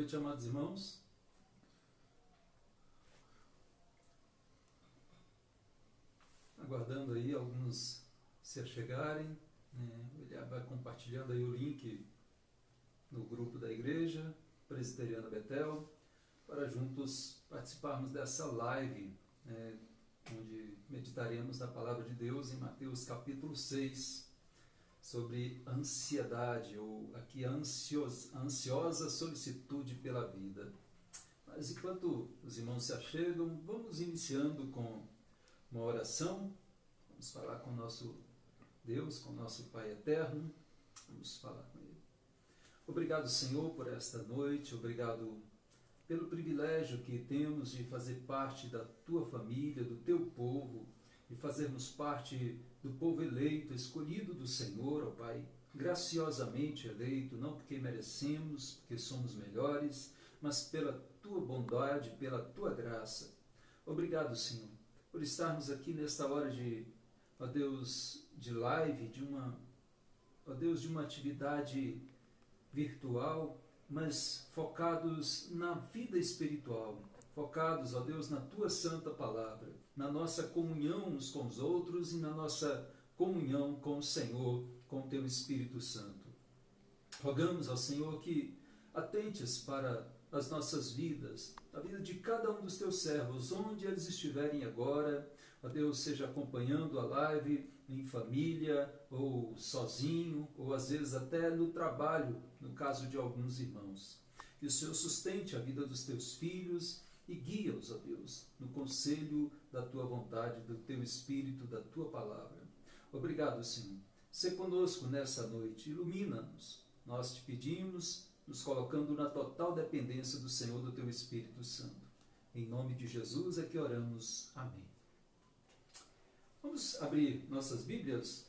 noite, amados irmãos. Aguardando aí alguns se achegarem, ele vai compartilhando aí o link no grupo da Igreja Presbiteriana Betel, para juntos participarmos dessa live, onde meditaremos na Palavra de Deus em Mateus capítulo 6, sobre ansiedade, ou aqui a ansiosa solicitude pela vida. Mas enquanto os irmãos se achegam, vamos iniciando com uma oração. Vamos falar com o nosso Deus, com o nosso Pai eterno. Vamos falar com Ele. Obrigado, Senhor, por esta noite. Obrigado pelo privilégio que temos de fazer parte da Tua família, do Teu povo, e fazermos parte do povo eleito, escolhido do Senhor, ó Pai, graciosamente eleito, não porque merecemos, porque somos melhores, mas pela Tua bondade, pela Tua graça. Obrigado, Senhor, por estarmos aqui nesta hora de, ó Deus, de live, de uma atividade virtual, mas focados na vida espiritual, focados, ó Deus, na Tua santa palavra, na nossa comunhão uns com os outros e na nossa comunhão com o Senhor, com o Teu Espírito Santo. Rogamos ao Senhor que atentes para as nossas vidas, a vida de cada um dos Teus servos, onde eles estiverem agora, ó Deus, seja acompanhando a live em família, ou sozinho, ou às vezes até no trabalho, no caso de alguns irmãos. Que o Senhor sustente a vida dos Teus filhos e guia-os, ó Deus, no conselho da Tua vontade, do Teu Espírito, da Tua palavra. Obrigado, Senhor. Sê conosco nessa noite, ilumina-nos. Nós te pedimos, nos colocando na total dependência do Senhor, do Teu Espírito Santo. Em nome de Jesus é que oramos. Amém. Vamos abrir nossas Bíblias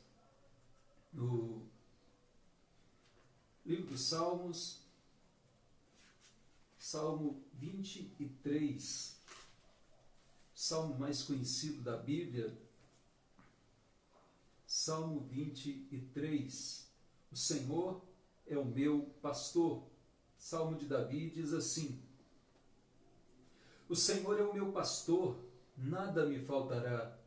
no livro dos Salmos, Salmo 23, salmo mais conhecido da Bíblia, Salmo 23. O Senhor é o meu pastor. Salmo de Davi diz assim: O Senhor é o meu pastor, nada me faltará.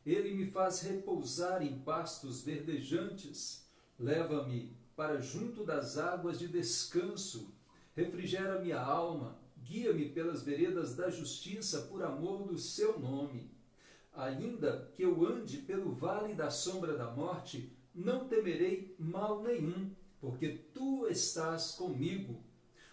Ele me faz repousar em pastos verdejantes, leva-me para junto das águas de descanso, refrigera minha alma, guia-me pelas veredas da justiça por amor do seu nome. Ainda que eu ande pelo vale da sombra da morte, não temerei mal nenhum, porque tu estás comigo.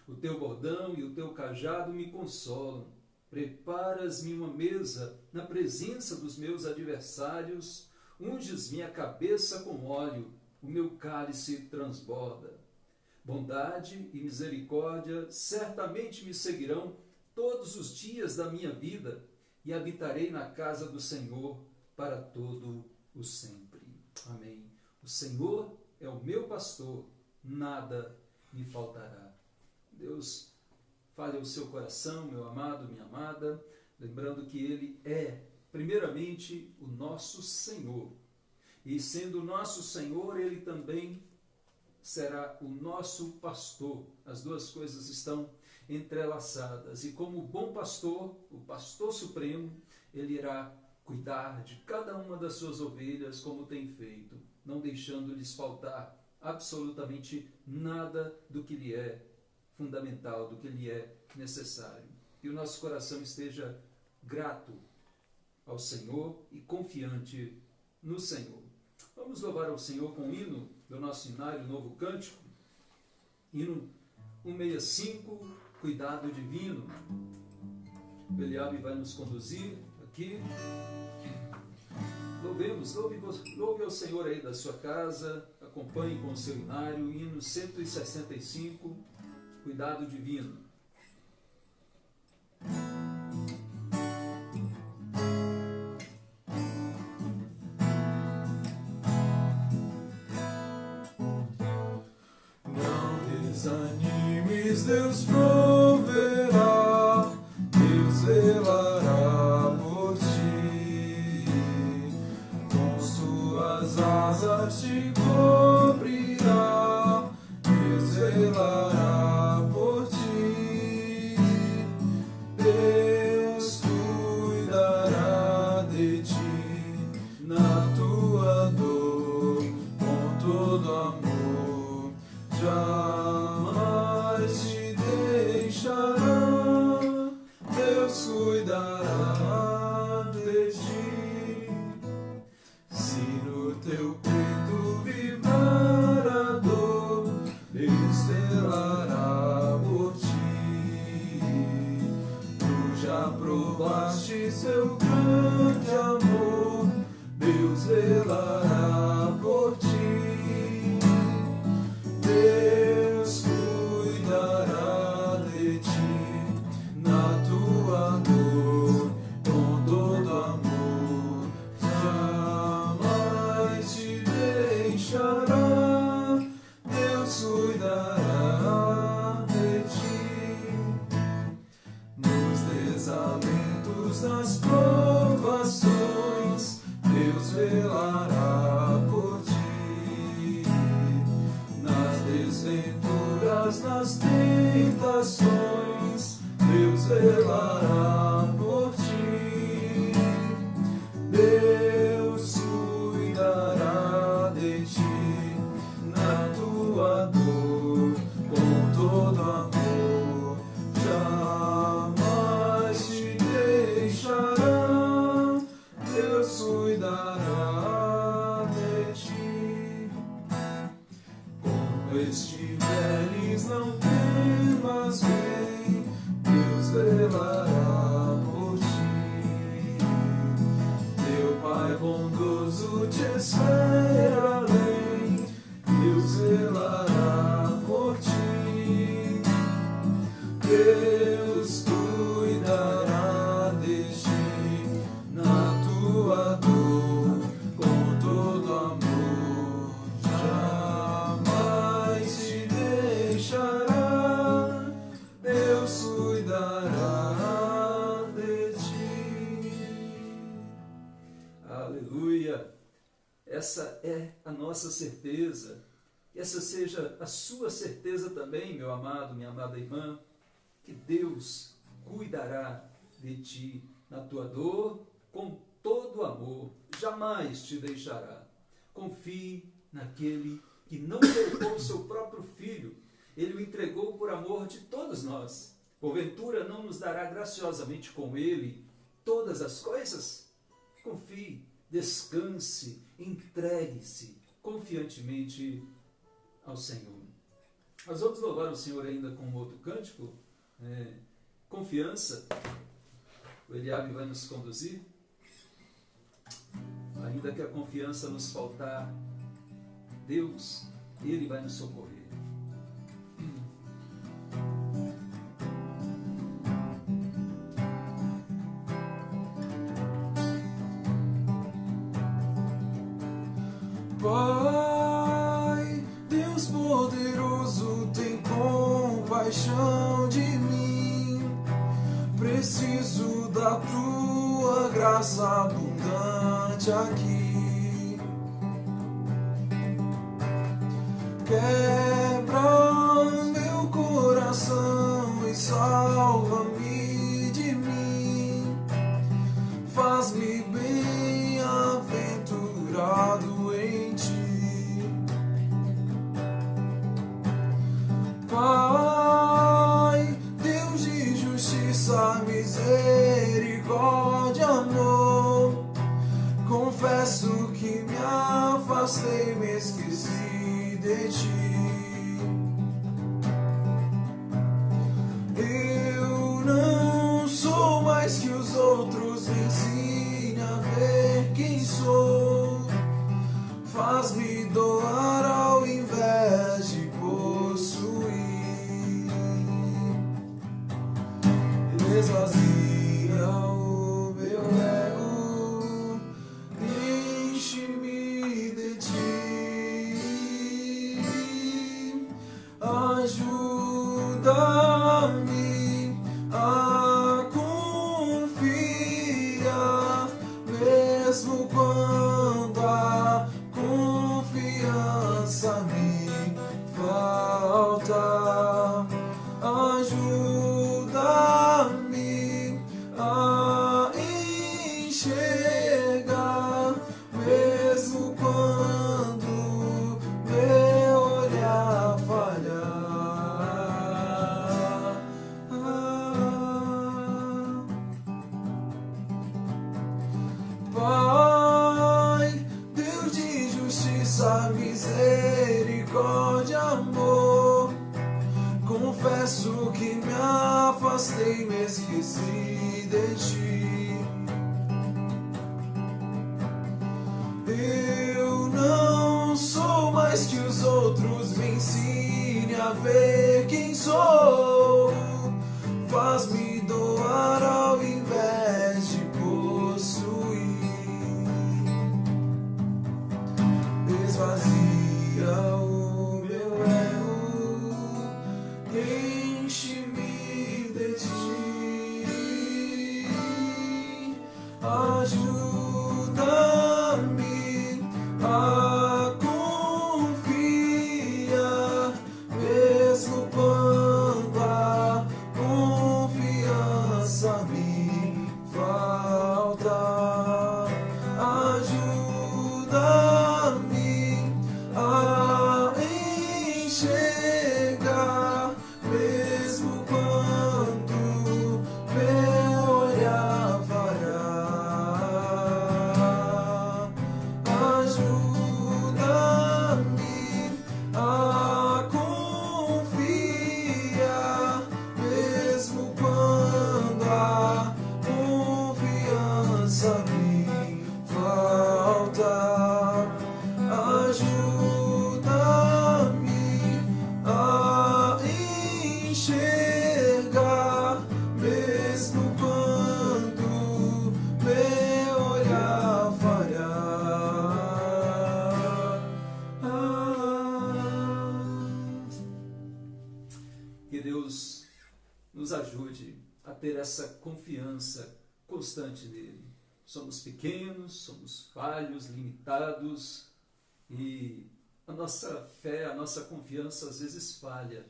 O teu bordão e o teu cajado me consolam. Preparas-me uma mesa na presença dos meus adversários, unges minha cabeça com óleo, o meu cálice transborda. Bondade e misericórdia certamente me seguirão todos os dias da minha vida, e habitarei na casa do Senhor para todo o sempre. Amém. O Senhor é o meu pastor, nada me faltará. Deus, fale ao seu coração, meu amado, minha amada, lembrando que Ele é, primeiramente, o nosso Senhor. E sendo o nosso Senhor, Ele também será o nosso pastor. As duas coisas estão entrelaçadas. E como bom pastor, o pastor supremo, Ele irá cuidar de cada uma das suas ovelhas como tem feito, não deixando-lhes faltar absolutamente nada do que lhe é fundamental, do que lhe é necessário. Que o nosso coração esteja grato ao Senhor e confiante no Senhor. Vamos louvar ao Senhor com o hino do nosso hinário Novo Cântico, hino 165, Cuidado Divino. O Eliabe vai nos conduzir aqui. Louve ao Senhor aí da sua casa, acompanhe com o seu hinário, hino 165, Cuidado Divino. Desanimes, Deus proverá, Deus zelará por ti, com suas asas te cobrirá, Deus zelará por ti. jamais te deixará, Deus cuidará de ti. Se no teu peito vibrar a dor, Deus velará por ti. Tu já provaste seu grande amor, Deus velará por ti. Deus cuidará de ti na tua dor, com todo amor. Jamais te deixará, Deus cuidará de ti. Nos desalentos, nas provações, Deus velará por ti. Nas desventuras, nas tentações, Deus velará por ti. Deus cuidará de ti na tua dor, com todo amor. Jamais te deixará, Deus cuidará de ti. Quando estiveres, não temas, vem, Deus velará por ti. Teu Pai bondoso te espera além, Deus velará por ti. Deus cuidará de ti na tua dor, com todo amor. Jamais te deixará, Deus cuidará de ti. Aleluia! Essa é a nossa certeza. Que essa seja a sua certeza também, meu amado, minha amada irmã, que Deus cuidará de ti na tua dor com todo amor, jamais te deixará. Confie naquele que não poupou o seu próprio filho, ele o entregou por amor de todos nós. Porventura não nos dará graciosamente com ele todas as coisas? Confie, descanse, entregue-se confiantemente ao Senhor. Nós vamos louvar o Senhor ainda com outro cântico, confiança. O Eliabe vai nos conduzir. Ainda que a confiança nos faltar, Deus, Ele vai nos socorrer. Pai, Deus poderoso, tem compaixão de mim. Preciso da tua graça abundante aqui. Quebra meu coração e salva-me de mim. Faz-me bem-aventurado em ti. Pai, Deus de justiça, misericórdia, amor. Confesso que me afastei, me esqueci de ti. Eu não sou mais que os outros, me ensine a ver quem sou. Faz-me doar ao invés de possuir. Esvazia o meu ego, enche-me de ti. Ajuda-me a confiar, mesmo quando a confiança me falta. Ajuda-me só de amor. Confesso que me afastei, me esqueci de ti. Eu não sou mais que os outros, me ensine a ver quem sou. Faz-me doar ao invés de possuir. Esvazia o meu ego, enche-me de ti. Ajuda-me a confiar, mesmo quando a confiança me falta. Ajuda-me a enxergar, mesmo quando meu olhar falhar. Ajuda-me a confiar, mesmo quando a confiança me falta. Ajuda-me a enxergar, mesmo quando meu olhar falhar. Que Deus nos ajude a ter essa confiança constante nele. Somos pequenos, somos falhos, limitados, e a nossa fé, a nossa confiança às vezes falha.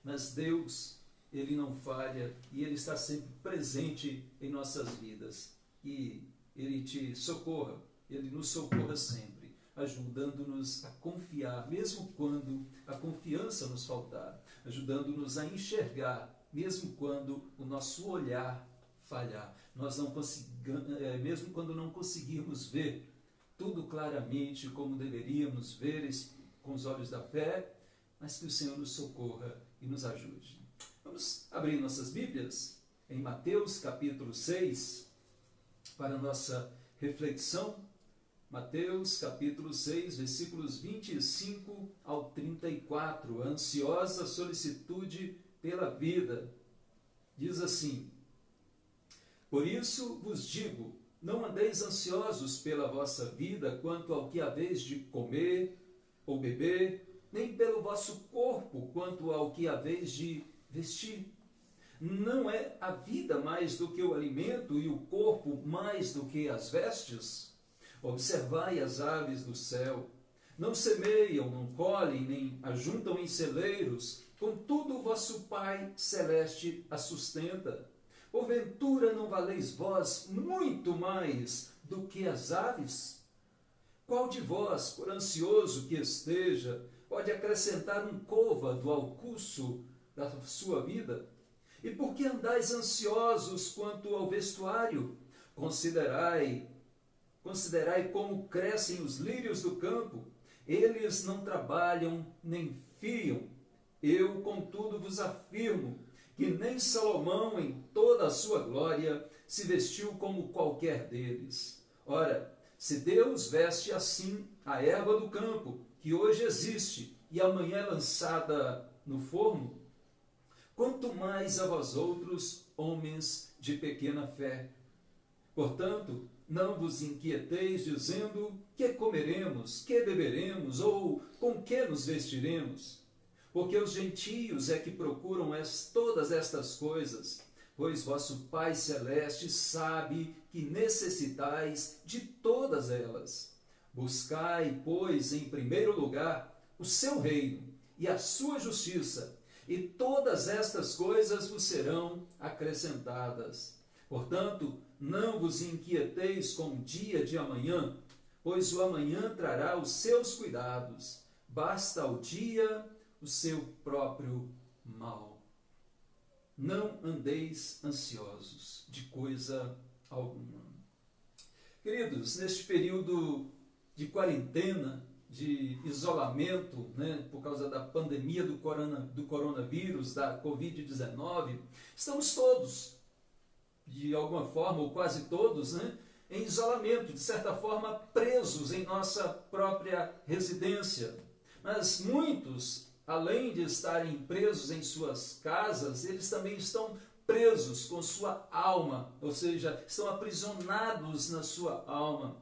Mas Deus, Ele não falha e Ele está sempre presente em nossas vidas. E Ele te socorra, Ele nos socorra sempre, ajudando-nos a confiar, mesmo quando a confiança nos faltar, ajudando-nos a enxergar, mesmo quando o nosso olhar falhar. Nós não mesmo quando não conseguirmos ver tudo claramente como deveríamos ver com os olhos da fé, mas que o Senhor nos socorra e nos ajude. Vamos abrir nossas Bíblias em Mateus capítulo 6 para a nossa reflexão. Mateus capítulo 6, versículos 25 ao 34, a ansiosa solicitude pela vida. Diz assim: por isso vos digo, não andeis ansiosos pela vossa vida, quanto ao que haveis de comer ou beber, nem pelo vosso corpo, quanto ao que haveis de vestir. Não é a vida mais do que o alimento, e o corpo mais do que as vestes? Observai as aves do céu, não semeiam, não colhem, nem ajuntam em celeiros, contudo o vosso Pai Celeste a sustenta. Porventura não valeis vós muito mais do que as aves? Qual de vós, por ansioso que esteja, pode acrescentar um côvado ao curso da sua vida? E por que andais ansiosos quanto ao vestuário? Considerai como crescem os lírios do campo. Eles não trabalham nem fiam. Eu, contudo, vos afirmo que nem Salomão, em toda a sua glória, se vestiu como qualquer deles. Ora, se Deus veste assim a erva do campo, que hoje existe e amanhã é lançada no forno, quanto mais a vós outros, homens de pequena fé. Portanto, não vos inquieteis dizendo: que comeremos, que beberemos, ou com que nos vestiremos? Porque os gentios é que procuram todas estas coisas, pois vosso Pai Celeste sabe que necessitais de todas elas. Buscai, pois, em primeiro lugar o seu reino e a sua justiça, e todas estas coisas vos serão acrescentadas. Portanto, não vos inquieteis com o dia de amanhã, pois o amanhã trará os seus cuidados. Basta ao dia o seu próprio mal. Não andeis ansiosos de coisa alguma. Queridos, neste período de quarentena, de isolamento, né, por causa da pandemia do coronavírus, da Covid-19, estamos todos, de alguma forma, ou quase todos, né, em isolamento, de certa forma presos em nossa própria residência. Mas muitos, além de estarem presos em suas casas, eles também estão presos com sua alma, ou seja, estão aprisionados na sua alma.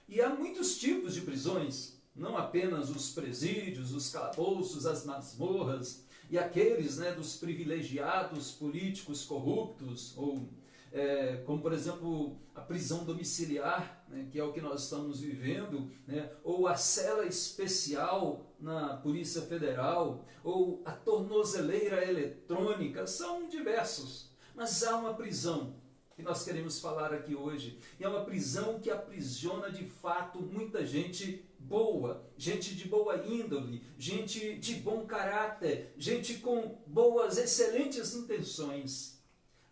E há muitos tipos de prisões, não apenas os presídios, os calabouços, as masmorras, e aqueles, né, dos privilegiados políticos corruptos, ou como por exemplo a prisão domiciliar, né, que é o que nós estamos vivendo, né, ou a cela especial na Polícia Federal, ou a tornozeleira eletrônica, são diversos. Mas há uma prisão que nós queremos falar aqui hoje, e é uma prisão que aprisiona de fato muita gente boa, gente de boa índole, gente de bom caráter, gente com boas, excelentes intenções.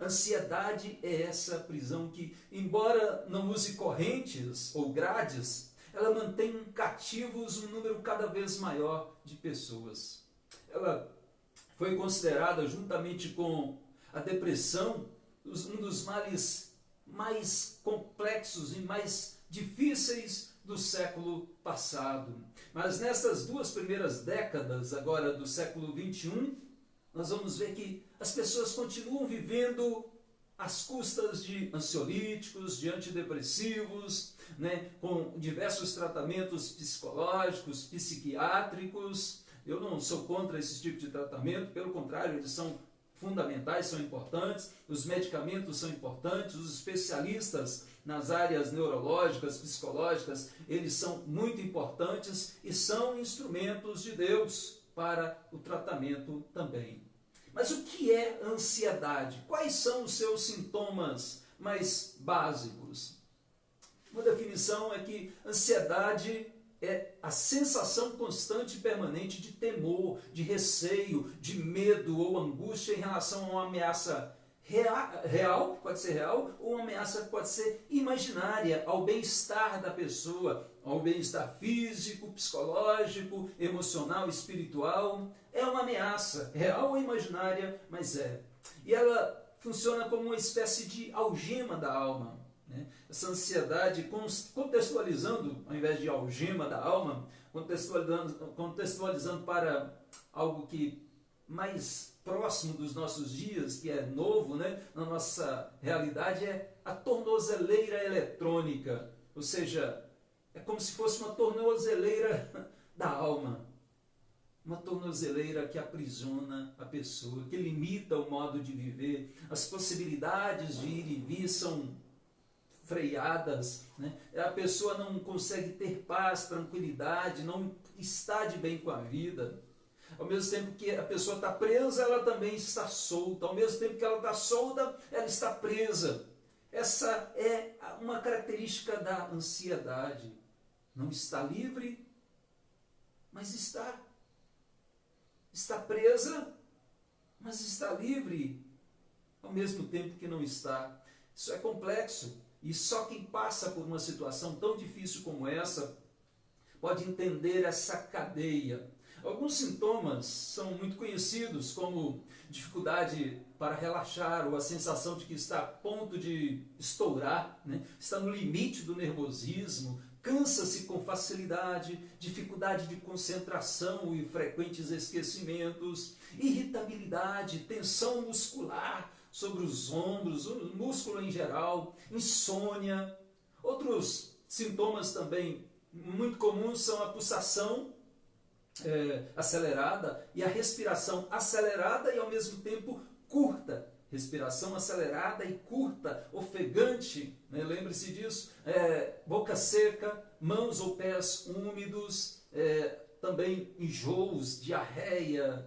Ansiedade é essa prisão que, embora não use correntes ou grades, ela mantém cativos um número cada vez maior de pessoas. Ela foi considerada, juntamente com a depressão, um dos males mais complexos e mais difíceis do século passado. Mas nessas duas primeiras décadas agora do século XXI, nós vamos ver que as pessoas continuam vivendo às custas de ansiolíticos, de antidepressivos, né, com diversos tratamentos psicológicos, psiquiátricos. Eu não sou contra esse tipo de tratamento, pelo contrário, eles são fundamentais, são importantes, os medicamentos são importantes, os especialistas nas áreas neurológicas, psicológicas, eles são muito importantes e são instrumentos de Deus para o tratamento também. Mas o que é ansiedade? Quais são os seus sintomas mais básicos? Uma definição é que ansiedade é a sensação constante e permanente de temor, de receio, de medo ou angústia em relação a uma ameaça real, pode ser real, ou uma ameaça que pode ser imaginária ao bem-estar da pessoa, ao bem-estar físico, psicológico, emocional, espiritual. É uma ameaça, real ou imaginária, mas é. E ela funciona como uma espécie de algema da alma. Né? Essa ansiedade, contextualizando, ao invés de algema da alma, contextualizando para algo que mais próximo dos nossos dias, que é novo, né, na nossa realidade, é a tornozeleira eletrônica. Ou seja, é como se fosse uma tornozeleira da alma. Uma tornozeleira que aprisiona a pessoa, que limita o modo de viver. As possibilidades de ir e vir são freadas, né? A pessoa não consegue ter paz, tranquilidade, não está de bem com a vida. Ao mesmo tempo que a pessoa está presa, ela também está solta. Ao mesmo tempo que ela está solta, ela está presa. Essa é uma característica da ansiedade. Não está livre, mas está. Está presa, mas está livre, ao mesmo tempo que não está. Isso é complexo. E só quem passa por uma situação tão difícil como essa pode entender essa cadeia. Alguns sintomas são muito conhecidos, como dificuldade para relaxar, ou a sensação de que está a ponto de estourar, né? Está no limite do nervosismo, cansa-se com facilidade, dificuldade de concentração e frequentes esquecimentos, irritabilidade, tensão muscular sobre os ombros, o músculo em geral, insônia. Outros sintomas também muito comuns são a pulsação acelerada e a respiração acelerada e ao mesmo tempo curta. Respiração acelerada e curta, ofegante, né? Lembre-se disso, boca seca, mãos ou pés úmidos, também enjoos, diarreia,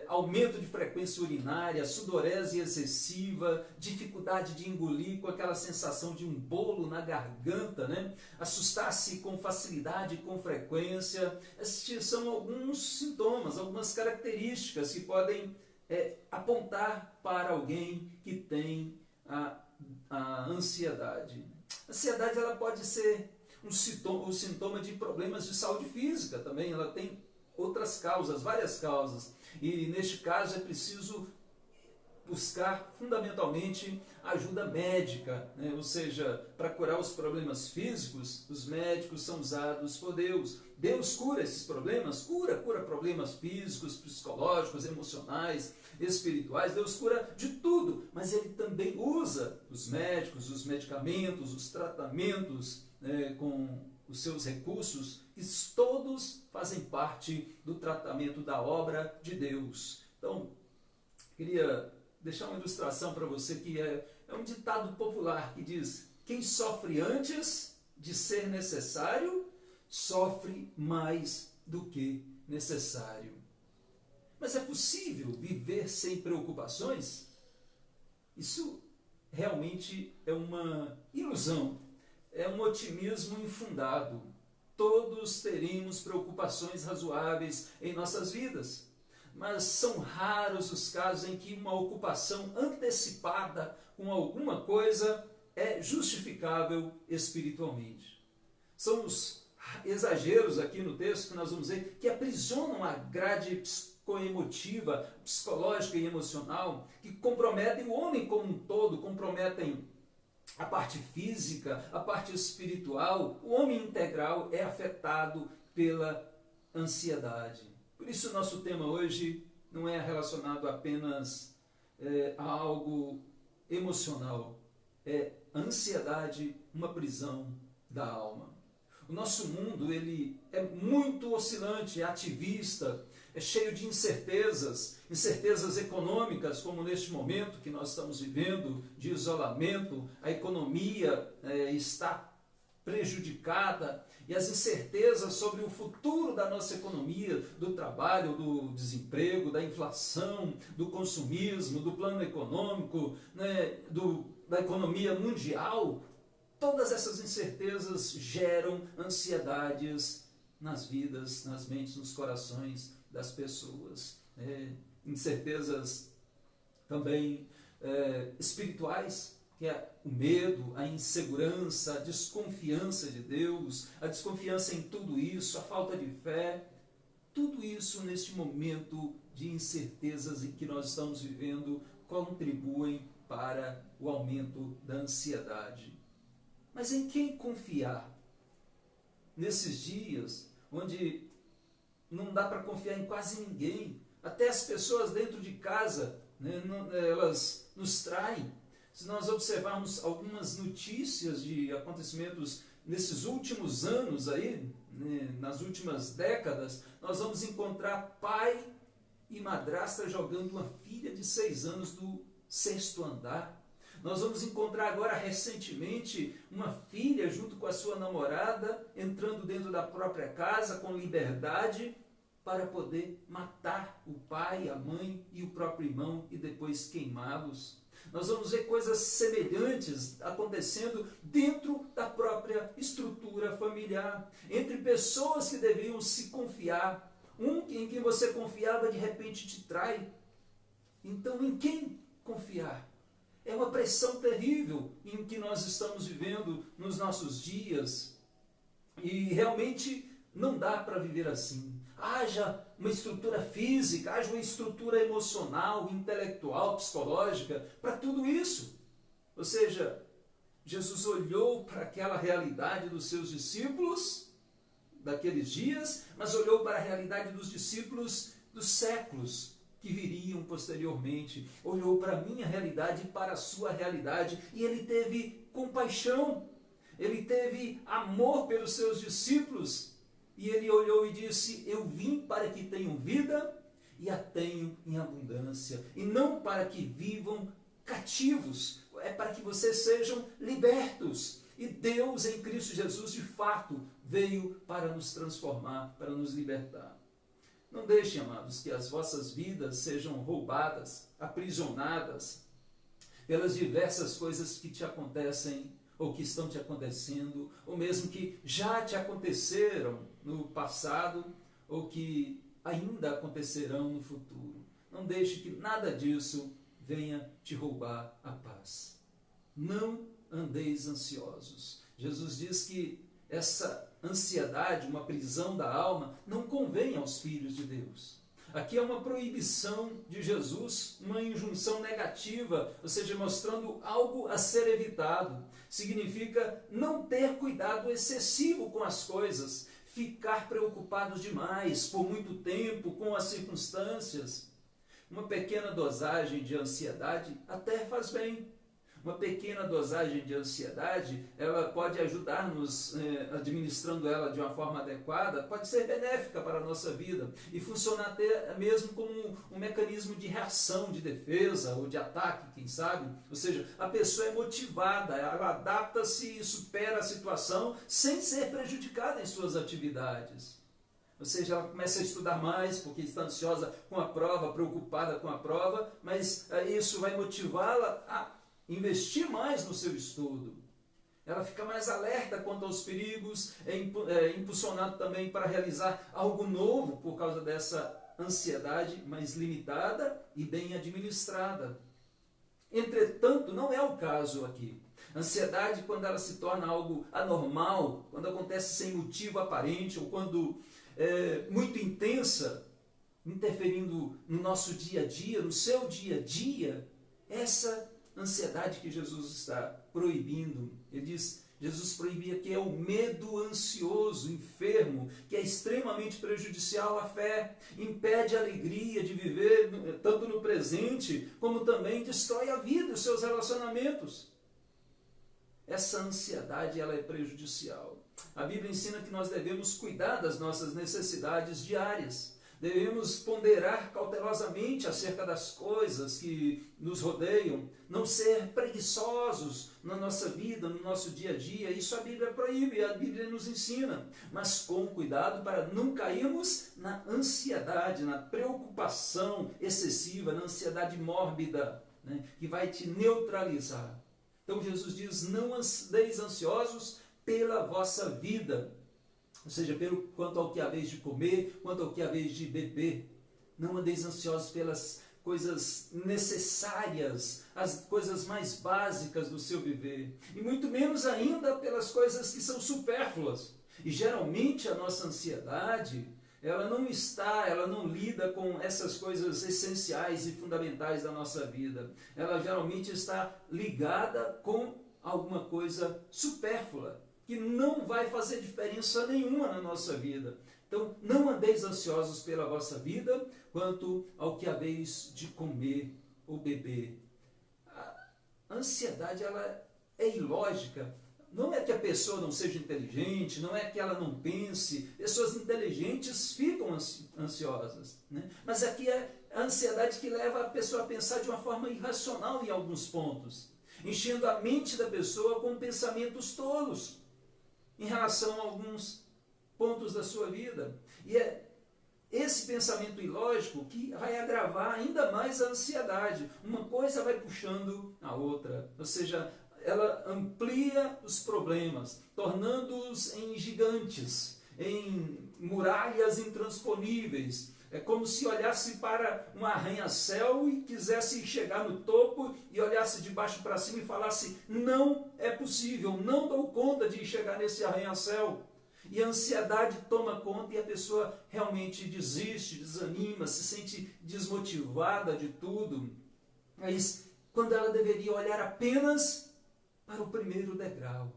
aumento de frequência urinária, sudorese excessiva, dificuldade de engolir com aquela sensação de um bolo na garganta, né? Assustar-se com facilidade, com frequência. Esses são alguns sintomas, algumas características que podem apontar para alguém que tem a ansiedade. A ansiedade ela pode ser um sintoma de problemas de saúde física também. Ela tem outras causas, várias causas. E neste caso é preciso buscar fundamentalmente ajuda médica, né? Ou seja, para curar os problemas físicos, os médicos são usados por Deus. Deus cura esses problemas, cura problemas físicos, psicológicos, emocionais, espirituais. Deus cura de tudo, mas Ele também usa os médicos, os medicamentos, os tratamentos, né, com os seus recursos, que todos fazem parte do tratamento da obra de Deus. Então, queria deixar uma ilustração para você que é um ditado popular que diz: quem sofre antes de ser necessário, sofre mais do que necessário. Mas é possível viver sem preocupações? Isso realmente é uma ilusão, é um otimismo infundado. Todos teremos preocupações razoáveis em nossas vidas, mas são raros os casos em que uma ocupação antecipada com alguma coisa é justificável espiritualmente. São os exageros aqui no texto que nós vamos ver que aprisionam a grade psicoemotiva, psicológica e emocional, que comprometem o homem como um todo, comprometem a parte física, a parte espiritual. O homem integral é afetado pela ansiedade. Por isso, nosso tema hoje não é relacionado apenas a algo emocional. É ansiedade, uma prisão da alma. O nosso mundo ele é muito oscilante, é ativista, é cheio de incertezas, incertezas econômicas, como neste momento que nós estamos vivendo, de isolamento. A economia está prejudicada, e as incertezas sobre o futuro da nossa economia, do trabalho, do desemprego, da inflação, do consumismo, do plano econômico, né, da economia mundial, todas essas incertezas geram ansiedades nas vidas, nas mentes, nos corações das pessoas. Incertezas também espirituais, que é o medo, a insegurança, a desconfiança de Deus, a desconfiança em tudo isso, a falta de fé, tudo isso neste momento de incertezas em que nós estamos vivendo contribuem para o aumento da ansiedade. Mas em quem confiar? Nesses dias onde não dá para confiar em quase ninguém, até as pessoas dentro de casa, né, elas nos traem. Se nós observarmos algumas notícias de acontecimentos nesses últimos anos aí, né, nas últimas décadas, nós vamos encontrar pai e madrasta jogando uma filha de 6 anos do 6º andar. Nós vamos encontrar agora recentemente uma filha junto com a sua namorada entrando dentro da própria casa com liberdade para poder matar o pai, a mãe e o próprio irmão e depois queimá-los. Nós vamos ver coisas semelhantes acontecendo dentro da própria estrutura familiar, entre pessoas que deveriam se confiar. Em quem você confiava de repente te trai. Então, em quem confiar? É uma pressão terrível em que nós estamos vivendo nos nossos dias. E realmente não dá para viver assim. Haja uma estrutura física, haja uma estrutura emocional, intelectual, psicológica, para tudo isso. Ou seja, Jesus olhou para aquela realidade dos seus discípulos daqueles dias, mas olhou para a realidade dos discípulos dos séculos que viriam posteriormente. Olhou para a minha realidade e para a sua realidade, e ele teve compaixão, ele teve amor pelos seus discípulos, e ele olhou e disse: eu vim para que tenham vida e a tenham em abundância, e não para que vivam cativos, é para que vocês sejam libertos. E Deus em Cristo Jesus de fato veio para nos transformar, para nos libertar. Não deixem, amados, que as vossas vidas sejam roubadas, aprisionadas pelas diversas coisas que te acontecem ou que estão te acontecendo, ou mesmo que já te aconteceram no passado ou que ainda acontecerão no futuro. Não deixe que nada disso venha te roubar a paz. Não andeis ansiosos. Jesus diz que essa ansiedade, uma prisão da alma, não convém aos filhos de Deus. Aqui é uma proibição de Jesus, uma injunção negativa, ou seja, mostrando algo a ser evitado. Significa não ter cuidado excessivo com as coisas, ficar preocupados demais por muito tempo com as circunstâncias. Uma pequena dosagem de ansiedade até faz bem. Uma pequena dosagem de ansiedade, ela pode ajudar-nos, administrando ela de uma forma adequada, pode ser benéfica para a nossa vida e funcionar até mesmo como um mecanismo de reação, de defesa ou de ataque, quem sabe? Ou seja, a pessoa é motivada, ela adapta-se e supera a situação sem ser prejudicada em suas atividades. Ou seja, ela começa a estudar mais porque está ansiosa com a prova, preocupada com a prova, mas isso vai motivá-la a investir mais no seu estudo. Ela fica mais alerta quanto aos perigos, é impulsionado também para realizar algo novo por causa dessa ansiedade mais limitada e bem administrada. Entretanto, não é o caso aqui. A ansiedade, quando ela se torna algo anormal, quando acontece sem motivo aparente ou quando é muito intensa, interferindo no nosso dia a dia, no seu dia a dia, essa ansiedade que Jesus está proibindo. Ele diz, Jesus proibia que é o medo ansioso, enfermo, que é extremamente prejudicial à fé, impede a alegria de viver tanto no presente, como também destrói a vida e os seus relacionamentos. Essa ansiedade, ela é prejudicial. A Bíblia ensina que nós devemos cuidar das nossas necessidades diárias. Devemos ponderar cautelosamente acerca das coisas que nos rodeiam, não ser preguiçosos na nossa vida, no nosso dia a dia. Isso a Bíblia proíbe, a Bíblia nos ensina, mas com cuidado para não cairmos na ansiedade, na preocupação excessiva, na ansiedade mórbida, né, que vai te neutralizar. Então Jesus diz, não andeis ansiosos pela vossa vida, ou seja, quanto ao que haveis de comer, quanto ao que haveis de beber. Não andeis ansiosos pelas coisas necessárias, as coisas mais básicas do seu viver. E muito menos ainda pelas coisas que são supérfluas. E geralmente a nossa ansiedade, ela não lida com essas coisas essenciais e fundamentais da nossa vida. Ela geralmente está ligada com alguma coisa supérflua, que não vai fazer diferença nenhuma na nossa vida. Então, não andeis ansiosos pela vossa vida, quanto ao que haveis de comer ou beber. A ansiedade, ela é ilógica. Não é que a pessoa não seja inteligente, não é que ela não pense. Pessoas inteligentes ficam ansiosas, né? Mas aqui é a ansiedade que leva a pessoa a pensar de uma forma irracional em alguns pontos, enchendo a mente da pessoa com pensamentos tolos em relação a alguns pontos da sua vida. E é esse pensamento ilógico que vai agravar ainda mais a ansiedade. Uma coisa vai puxando a outra, ou seja, ela amplia os problemas, tornando-os em gigantes, em muralhas intransponíveis. É como se olhasse para um arranha-céu e quisesse chegar no topo e olhasse de baixo para cima e falasse, não é possível, não dou conta de chegar nesse arranha-céu. E a ansiedade toma conta e a pessoa realmente desiste, desanima, se sente desmotivada de tudo. Mas quando ela deveria olhar apenas para o primeiro degrau,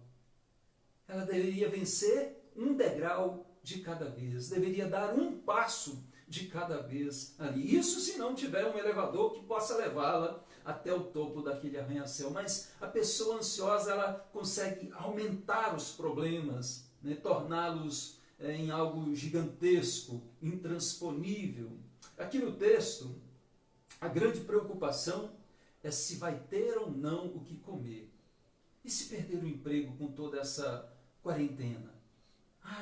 ela deveria vencer um degrau de cada vez, deveria dar um passo de cada vez ali. Isso se não tiver um elevador que possa levá-la até o topo daquele arranha-céu. Mas a pessoa ansiosa, ela consegue aumentar os problemas, né, torná-los em algo gigantesco, intransponível. Aqui no texto, a grande preocupação é se vai ter ou não o que comer. E se perder o emprego com toda essa quarentena?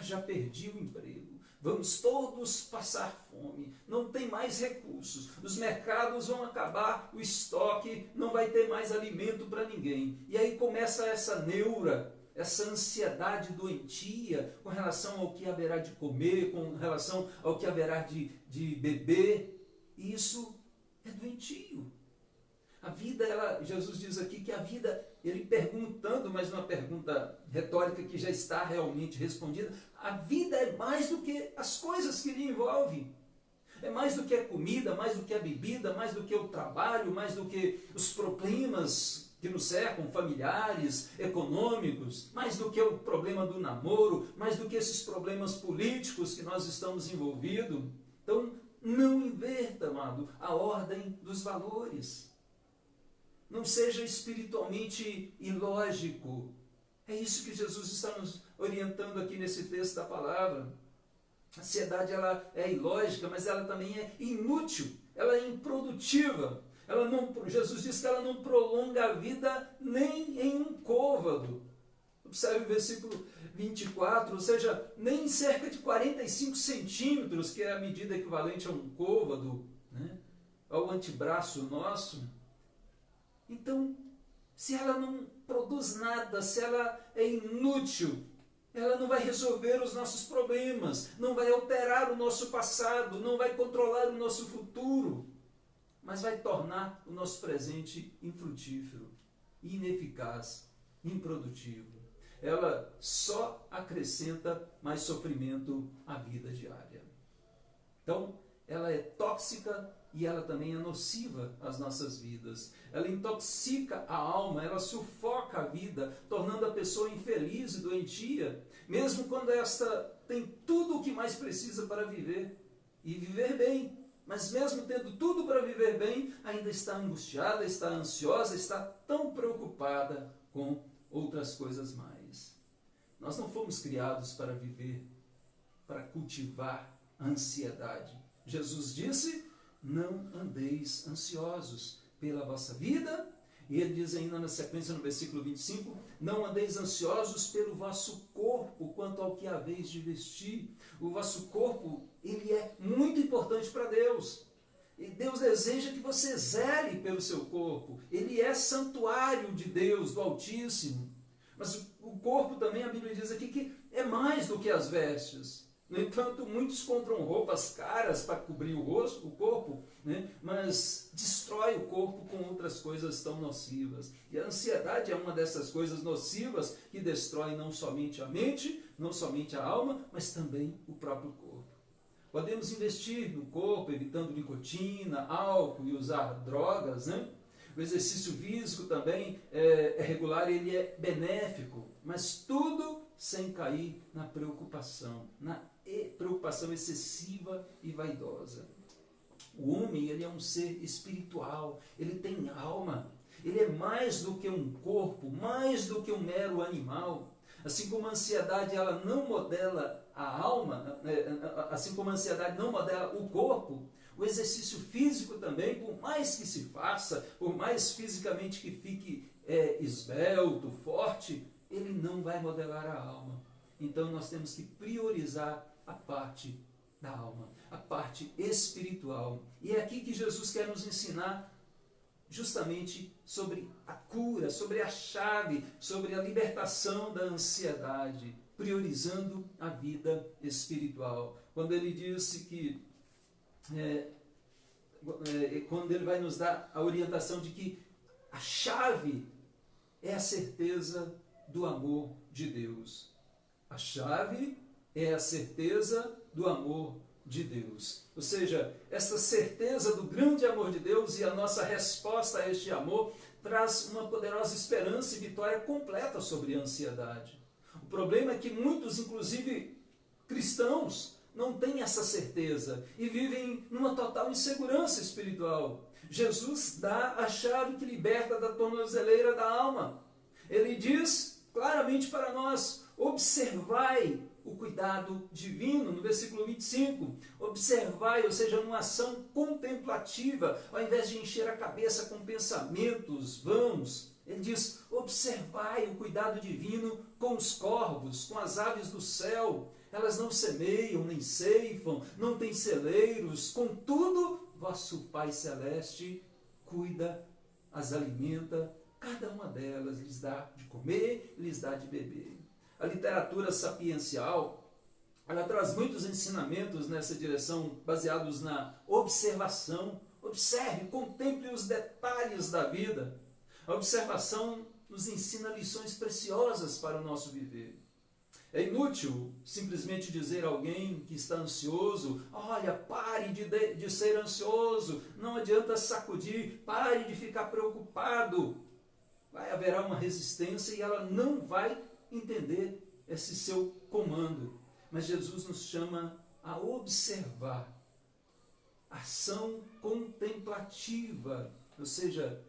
Já perdi o emprego. Vamos todos passar fome, não tem mais recursos, os mercados vão acabar, o estoque, não vai ter mais alimento para ninguém. E aí começa essa neura, essa ansiedade doentia com relação ao que haverá de comer, com relação ao que haverá de beber. E isso é doentio. A vida, Jesus diz aqui que a vida, ele perguntando, mas uma pergunta retórica que já está realmente respondida, a vida é mais do que as coisas que lhe envolvem. É mais do que a comida, mais do que a bebida, mais do que o trabalho, mais do que os problemas que nos cercam, familiares, econômicos, mais do que o problema do namoro, mais do que esses problemas políticos que nós estamos envolvidos. Então, não inverta, amado, a ordem dos valores. Não seja espiritualmente ilógico. É isso que Jesus está nos orientando aqui nesse texto da palavra. A ansiedade, ela é ilógica, mas ela também é inútil, ela é improdutiva. Jesus diz que ela não prolonga a vida nem em um côvado. Observe o versículo 24, ou seja, nem em cerca de 45 centímetros, que é a medida equivalente a um côvado, né, ao antebraço nosso. Então, se ela não produz nada, se ela é inútil, ela não vai resolver os nossos problemas, não vai alterar o nosso passado, não vai controlar o nosso futuro, mas vai tornar o nosso presente infrutífero, ineficaz, improdutivo. Ela só acrescenta mais sofrimento à vida diária. Então, ela é tóxica e ela também é nociva às nossas vidas. Ela intoxica a alma, ela sufoca a vida, tornando a pessoa infeliz e doentia, mesmo quando esta tem tudo o que mais precisa para viver, e viver bem. Mas mesmo tendo tudo para viver bem, ainda está angustiada, está ansiosa, está tão preocupada com outras coisas mais. Nós não fomos criados para viver, para cultivar a ansiedade. Jesus disse: não andeis ansiosos pela vossa vida. E ele diz ainda na sequência, no versículo 25, não andeis ansiosos pelo vosso corpo, quanto ao que haveis de vestir. O vosso corpo, ele é muito importante para Deus. E Deus deseja que você zele pelo seu corpo. Ele é santuário de Deus, do Altíssimo. Mas o corpo também, a Bíblia diz aqui, que é mais do que as vestes. No entanto, muitos compram roupas caras para cobrir o rosto, o corpo, né? Mas destrói o corpo com outras coisas tão nocivas. E a ansiedade é uma dessas coisas nocivas que destrói não somente a mente, não somente a alma, mas também o próprio corpo. Podemos investir no corpo, evitando nicotina, álcool e usar drogas, né? O exercício físico também é regular, ele é benéfico, mas tudo sem cair na preocupação excessiva e vaidosa. O homem, ele é um ser espiritual, ele tem alma, ele é mais do que um corpo, mais do que um mero animal. Assim como a ansiedade, ela não modela a alma, assim como a ansiedade não modela o corpo, o exercício físico também, por mais que se faça, por mais fisicamente que fique esbelto, forte, ele não vai modelar a alma. Então nós temos que priorizar a parte da alma, a parte espiritual. E é aqui que Jesus quer nos ensinar justamente sobre a cura, sobre a chave, sobre a libertação da ansiedade, priorizando a vida espiritual. Quando ele disse que, quando ele vai nos dar a orientação de que a chave é a certeza do amor de Deus. A chave é a certeza do amor de Deus. Ou seja, essa certeza do grande amor de Deus e a nossa resposta a este amor traz uma poderosa esperança e vitória completa sobre a ansiedade. O problema é que muitos, inclusive cristãos, não têm essa certeza e vivem numa total insegurança espiritual. Jesus dá a chave que liberta da tornozeleira da alma. Ele diz claramente para nós: observai o cuidado divino, no versículo 25, observai, ou seja, numa ação contemplativa, ao invés de encher a cabeça com pensamentos vãos, ele diz: observai o cuidado divino com os corvos, com as aves do céu, elas não semeiam, nem ceifam, não têm celeiros, contudo, vosso Pai Celeste cuida, as alimenta, cada uma delas lhes dá de comer, lhes dá de beber. A literatura sapiencial, ela traz muitos ensinamentos nessa direção, baseados na observação Observe, contemple os detalhes da vida. A observação nos ensina lições preciosas para o nosso viver. É inútil simplesmente dizer a alguém que está ansioso: olha, pare de ser ansioso, não adianta sacudir, pare de ficar preocupado. Haverá uma resistência e ela não vai entender esse seu comando. Mas Jesus nos chama a observar, ação contemplativa, ou seja,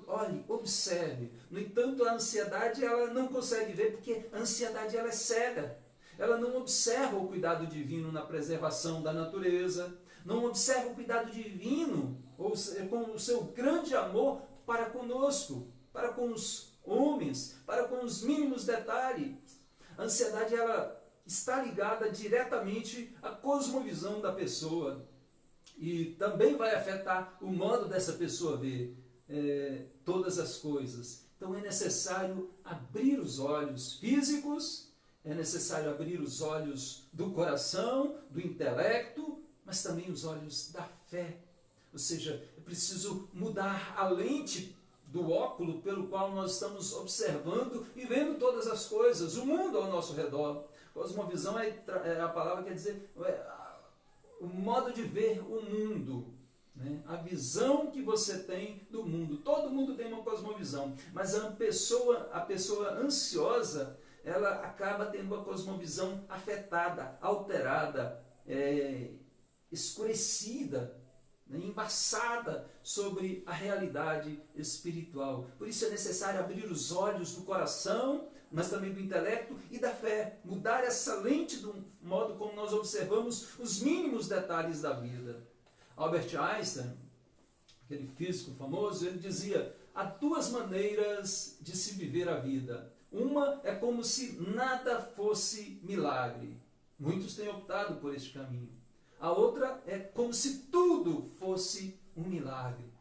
olhe, observe. No entanto, a ansiedade ela não consegue ver, porque a ansiedade ela é cega. Ela não observa o cuidado divino na preservação da natureza, não observa o cuidado divino, ou com o seu grande amor para conosco, para com os homens, para com os mínimos detalhes. A ansiedade ela está ligada diretamente à cosmovisão da pessoa e também vai afetar o modo dessa pessoa ver todas as coisas. Então é necessário abrir os olhos físicos, é necessário abrir os olhos do coração, do intelecto, mas também os olhos da fé. Ou seja, é preciso mudar a lente do óculo pelo qual nós estamos observando e vendo todas as coisas, o mundo ao nosso redor. Cosmovisão é a palavra que quer dizer o modo de ver o mundo, né? A visão que você tem do mundo. Todo mundo tem uma cosmovisão, mas a pessoa ansiosa, ela acaba tendo uma cosmovisão afetada, alterada, escurecida, embaçada sobre a realidade espiritual. Por isso é necessário abrir os olhos do coração, mas também do intelecto e da fé. Mudar essa lente do modo como nós observamos os mínimos detalhes da vida. Albert Einstein, aquele físico famoso, ele dizia: há duas maneiras de se viver a vida. Uma é como se nada fosse milagre. Muitos têm optado por este caminho. A outra é como se tudo fosse um milagre.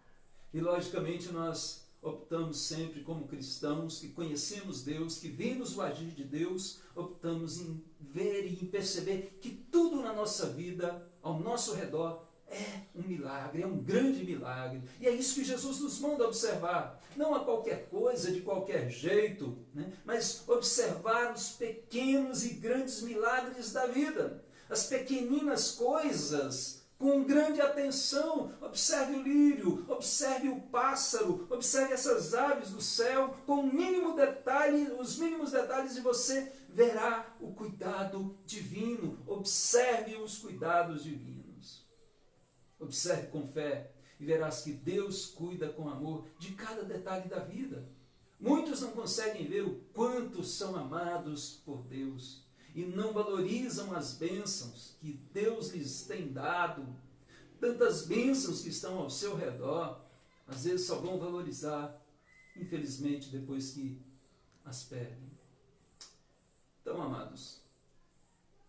E logicamente nós optamos sempre como cristãos que conhecemos Deus, que vemos o agir de Deus, optamos em ver e em perceber que tudo na nossa vida, ao nosso redor, é um milagre, é um grande milagre. E é isso que Jesus nos manda observar. Não a qualquer coisa, de qualquer jeito, né? Mas observar os pequenos e grandes milagres da vida. As pequeninas coisas, com grande atenção. Observe o lírio, observe o pássaro, observe essas aves do céu, com o mínimo detalhe, os mínimos detalhes, e você verá o cuidado divino. Observe os cuidados divinos. Observe com fé e verás que Deus cuida com amor de cada detalhe da vida. Muitos não conseguem ver o quanto são amados por Deus e não valorizam as bênçãos que Deus lhes tem dado. Tantas bênçãos que estão ao seu redor, às vezes só vão valorizar, infelizmente, depois que as perdem. Então, amados,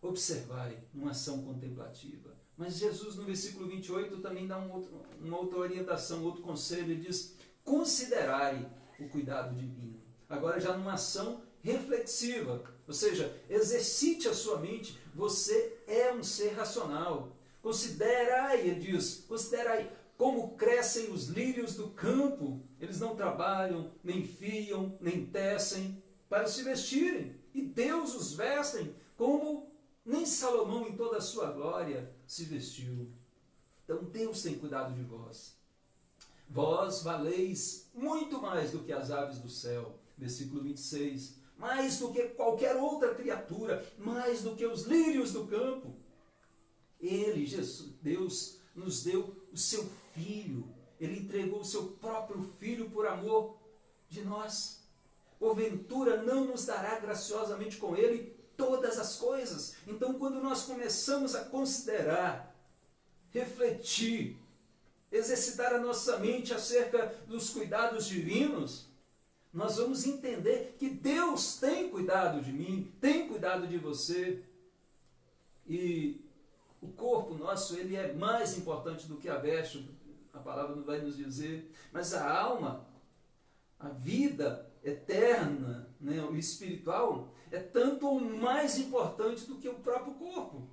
observai uma ação contemplativa. Mas Jesus, no versículo 28, também dá uma outra orientação, outro conselho. Ele diz: considerai o cuidado divino. Agora já numa ação reflexiva, ou seja, exercite a sua mente. Você é um ser racional. Considerai, ele diz, considerai como crescem os lírios do campo. Eles não trabalham, nem fiam, nem tecem para se vestirem. E Deus os veste como nem Salomão em toda a sua glória se vestiu. Então Deus tem cuidado de vós. Vós valeis muito mais do que as aves do céu. Versículo 26. Mais do que qualquer outra criatura, mais do que os lírios do campo. Ele, Jesus, Deus, nos deu o seu Filho. Ele entregou o seu próprio Filho por amor de nós. Porventura não nos dará graciosamente com Ele todas as coisas? Então, quando nós começamos a considerar, refletir, exercitar a nossa mente acerca dos cuidados divinos, nós vamos entender que Deus tem cuidado de mim, tem cuidado de você. E o corpo nosso, ele é mais importante do que a veste, a palavra não vai nos dizer, mas a alma, a vida eterna, né, o espiritual, é tanto ou mais importante do que o próprio corpo.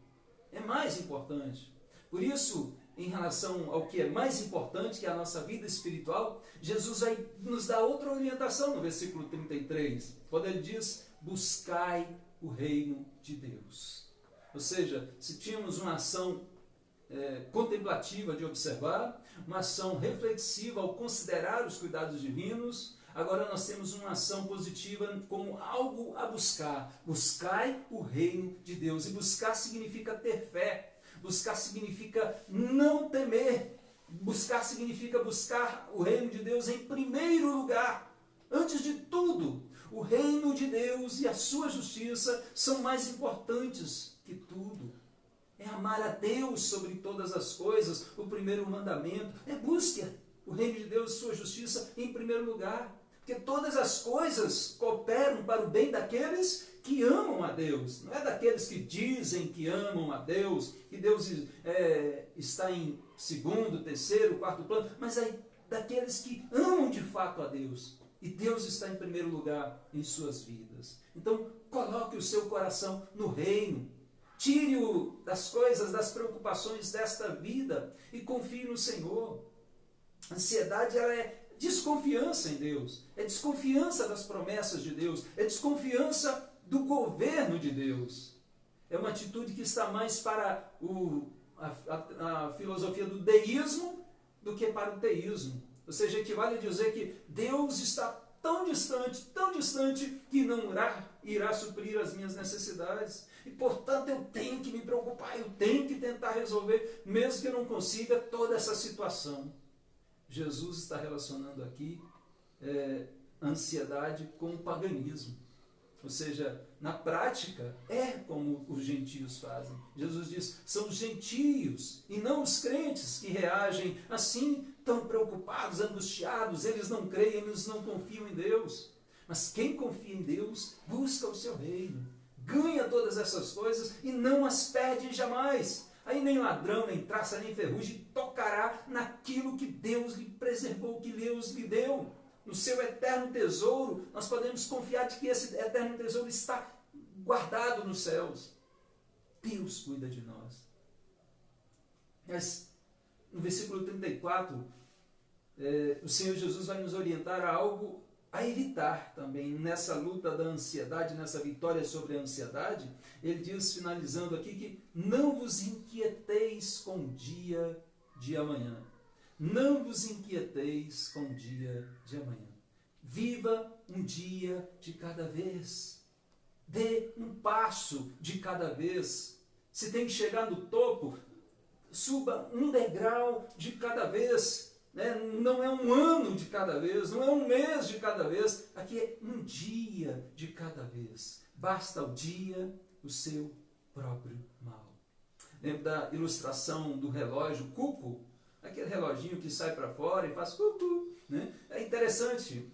É mais importante. Por isso, em relação ao que é mais importante, que é a nossa vida espiritual, Jesus vai nos dar outra orientação no versículo 33, quando ele diz: buscai o reino de Deus. Ou seja, se tínhamos uma ação contemplativa de observar, uma ação reflexiva ao considerar os cuidados divinos, agora nós temos uma ação positiva como algo a buscar. Buscai o reino de Deus. E buscar significa ter fé. Buscar significa não temer. Buscar significa buscar o reino de Deus em primeiro lugar. Antes de tudo, o reino de Deus e a sua justiça são mais importantes que tudo. É amar a Deus sobre todas as coisas. O primeiro mandamento é busque o reino de Deus e sua justiça em primeiro lugar. Porque todas as coisas cooperam para o bem daqueles que amam a Deus. Não é daqueles que dizem que amam a Deus, que Deus está em segundo, terceiro, quarto plano, mas é daqueles que amam de fato a Deus. E Deus está em primeiro lugar em suas vidas. Então, coloque o seu coração no reino. Tire-o das coisas, das preocupações desta vida e confie no Senhor. A ansiedade, ela é desconfiança em Deus, é desconfiança das promessas de Deus, é desconfiança do governo de Deus. É uma atitude que está mais para a filosofia do deísmo do que para o teísmo. Ou seja, equivale a dizer que Deus está tão distante, que não irá suprir as minhas necessidades. E, portanto, eu tenho que me preocupar, eu tenho que tentar resolver, mesmo que eu não consiga toda essa situação. Jesus está relacionando aqui ansiedade com o paganismo. Ou seja, na prática, é como os gentios fazem. Jesus diz, são os gentios e não os crentes que reagem assim, tão preocupados, angustiados, eles não creem, eles não confiam em Deus. Mas quem confia em Deus, busca o seu reino, ganha todas essas coisas e não as perde jamais. Aí nem ladrão, nem traça, nem ferrugem tocará naquilo que Deus lhe preservou, que Deus lhe deu. No seu eterno tesouro, nós podemos confiar de que esse eterno tesouro está guardado nos céus. Deus cuida de nós. Mas, no versículo 34, o Senhor Jesus vai nos orientar a algo a evitar também nessa luta da ansiedade, nessa vitória sobre a ansiedade. Ele diz, finalizando aqui, que não vos inquieteis com o dia de amanhã. Não vos inquieteis com o dia de amanhã. Viva um dia de cada vez. Dê um passo de cada vez. Se tem que chegar no topo, suba um degrau de cada vez. Não é um ano de cada vez, não é um mês de cada vez. Aqui é um dia de cada vez. Basta ao dia o seu próprio mal. Lembra da ilustração do relógio cuco? Aquele reloginho que sai para fora e faz cucu, né? É interessante.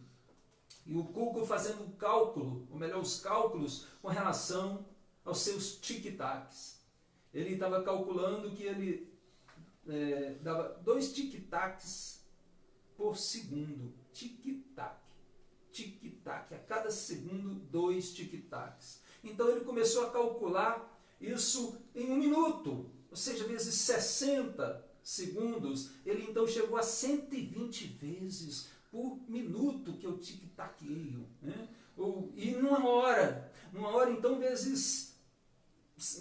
E o cuco fazendo um cálculo, ou melhor, os cálculos com relação aos seus tic-tacs. Ele estava calculando que ele dava 2 tic-tacs por segundo. Tic-tac. Tic-tac. A cada segundo, 2 tic-tacs. Então ele começou a calcular isso em 1 minuto. Ou seja, vezes 60 segundos. Ele então chegou a 120 vezes por minuto que eu tic-taqueio. Né? E numa hora então vezes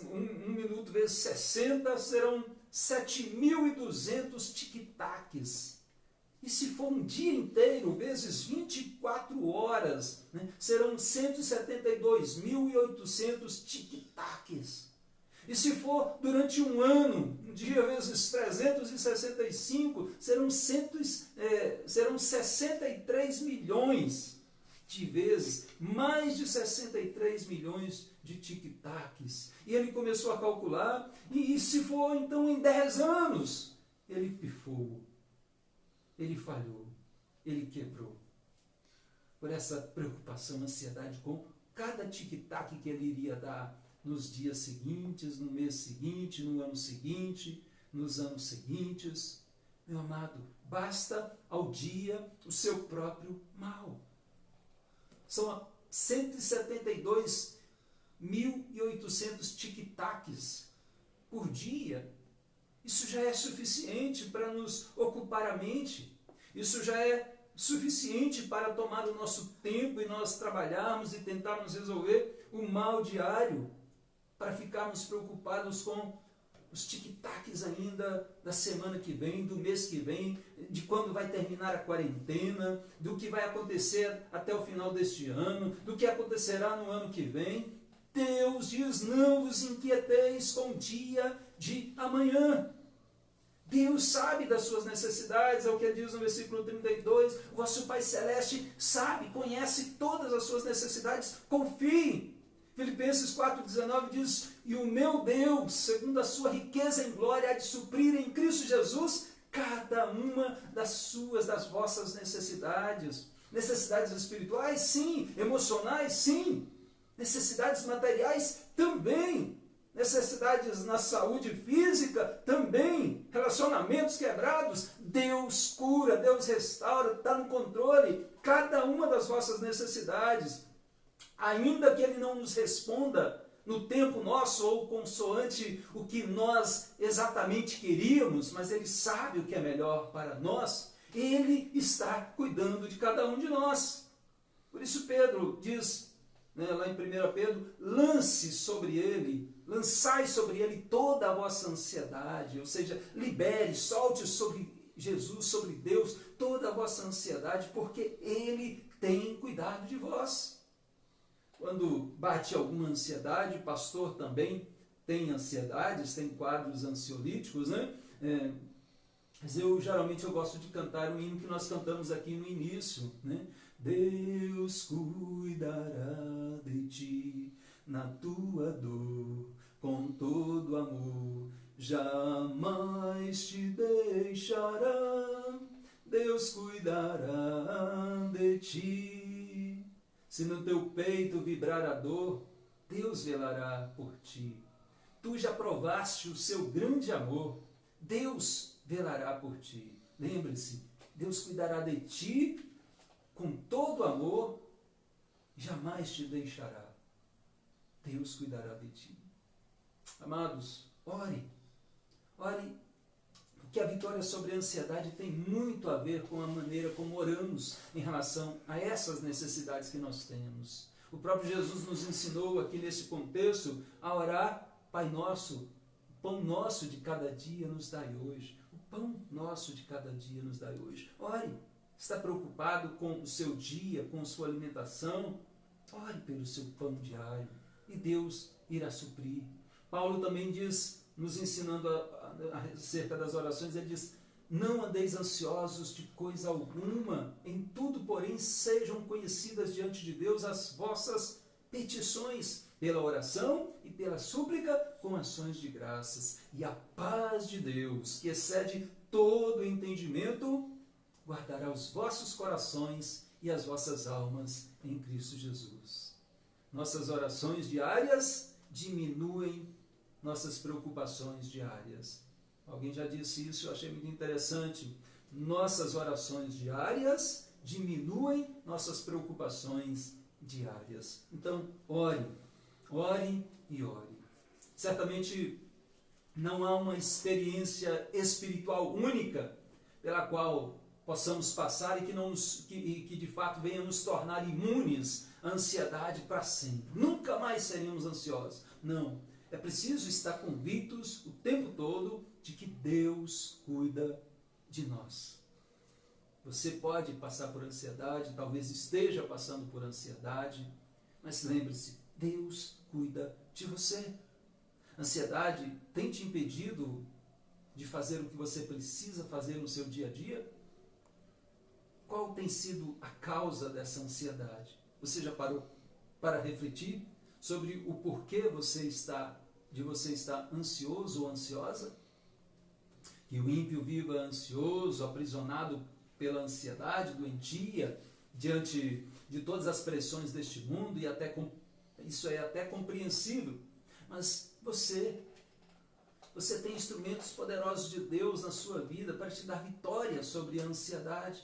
1 minuto vezes 60 serão 7.200 tic-tacs. E se for um dia inteiro, vezes 24 horas, né, serão 172.800 tic-tacs. E se for durante um ano, um dia vezes 365, serão 63 milhões de vezes, mais de 63 milhões de tic-tacs. E ele começou a calcular, e se for então em 10 anos, ele pifou, ele falhou, ele quebrou. Por essa preocupação, ansiedade com cada tic-tac que ele iria dar nos dias seguintes, no mês seguinte, no ano seguinte, nos anos seguintes. Meu amado, basta ao dia o seu próprio mal. São 172.800 tic-tacs por dia. Isso já é suficiente para nos ocupar a mente. Isso já é suficiente para tomar o nosso tempo e nós trabalharmos e tentarmos resolver o mal diário, para ficarmos preocupados com os tic-tacs ainda da semana que vem, do mês que vem, de quando vai terminar a quarentena, do que vai acontecer até o final deste ano, do que acontecerá no ano que vem. Deus diz: não vos inquieteis com o dia de amanhã. Deus sabe das suas necessidades, é o que diz no versículo 32, o vosso Pai Celeste sabe, conhece todas as suas necessidades, confie. Filipenses 4,19 diz: e o meu Deus, segundo a sua riqueza em glória, há de suprir em Cristo Jesus cada uma das vossas necessidades. Necessidades espirituais, sim. Emocionais, sim. Necessidades materiais, também. Necessidades na saúde física, também. Relacionamentos quebrados, Deus cura, Deus restaura, está no controle. Cada uma das vossas necessidades. Ainda que Ele não nos responda no tempo nosso ou consoante o que nós exatamente queríamos, mas Ele sabe o que é melhor para nós, Ele está cuidando de cada um de nós. Por isso Pedro diz, lá em 1 Pedro, lançai sobre Ele toda a vossa ansiedade, ou seja, libere, solte sobre Jesus, sobre Deus, toda a vossa ansiedade, porque Ele tem cuidado de vós. Quando bate alguma ansiedade, pastor também tem ansiedades, tem quadros ansiolíticos, né? Mas geralmente eu gosto de cantar um hino que nós cantamos aqui no início, né? Deus cuidará de ti na tua dor, com todo amor, jamais te deixará, Deus cuidará de ti. Se no teu peito vibrar a dor, Deus velará por ti. Tu já provaste o seu grande amor, Deus velará por ti. Lembre-se, Deus cuidará de ti com todo amor, jamais te deixará. Deus cuidará de ti. Amados, ore, porque a vitória sobre a ansiedade tem muito a ver com a maneira como oramos em relação a essas necessidades que nós temos. O próprio Jesus nos ensinou aqui nesse contexto a orar: Pai nosso, o pão nosso de cada dia nos dai hoje. O pão nosso de cada dia nos dai hoje. Ore. Está preocupado com o seu dia, com a sua alimentação? Ore pelo seu pão diário e Deus irá suprir. Paulo também diz, nos ensinando acerca das orações, ele diz: não andeis ansiosos de coisa alguma, em tudo, porém, sejam conhecidas diante de Deus as vossas petições, pela oração e pela súplica, com ações de graças. E a paz de Deus, que excede todo o entendimento, guardará os vossos corações e as vossas almas em Cristo Jesus. Nossas orações diárias diminuem nossas preocupações diárias. Alguém já disse isso, eu achei muito interessante. Nossas orações diárias diminuem nossas preocupações diárias. Então, ore e ore. Certamente não há uma experiência espiritual única pela qual possamos passar e que de fato venha nos tornar imunes à ansiedade para sempre. Nunca mais seremos ansiosos. Não. É preciso estar convictos o tempo todo de que Deus cuida de nós. Você pode passar por ansiedade, talvez esteja passando por ansiedade, mas lembre-se, Deus cuida de você. Ansiedade tem te impedido de fazer o que você precisa fazer no seu dia a dia? Qual tem sido a causa dessa ansiedade? Você já parou para refletir sobre o porquê você está ansioso ou ansiosa? Que o ímpio viva ansioso, aprisionado pela ansiedade, doentia, diante de todas as pressões deste mundo, e isso é até compreensível. Mas você tem instrumentos poderosos de Deus na sua vida para te dar vitória sobre a ansiedade.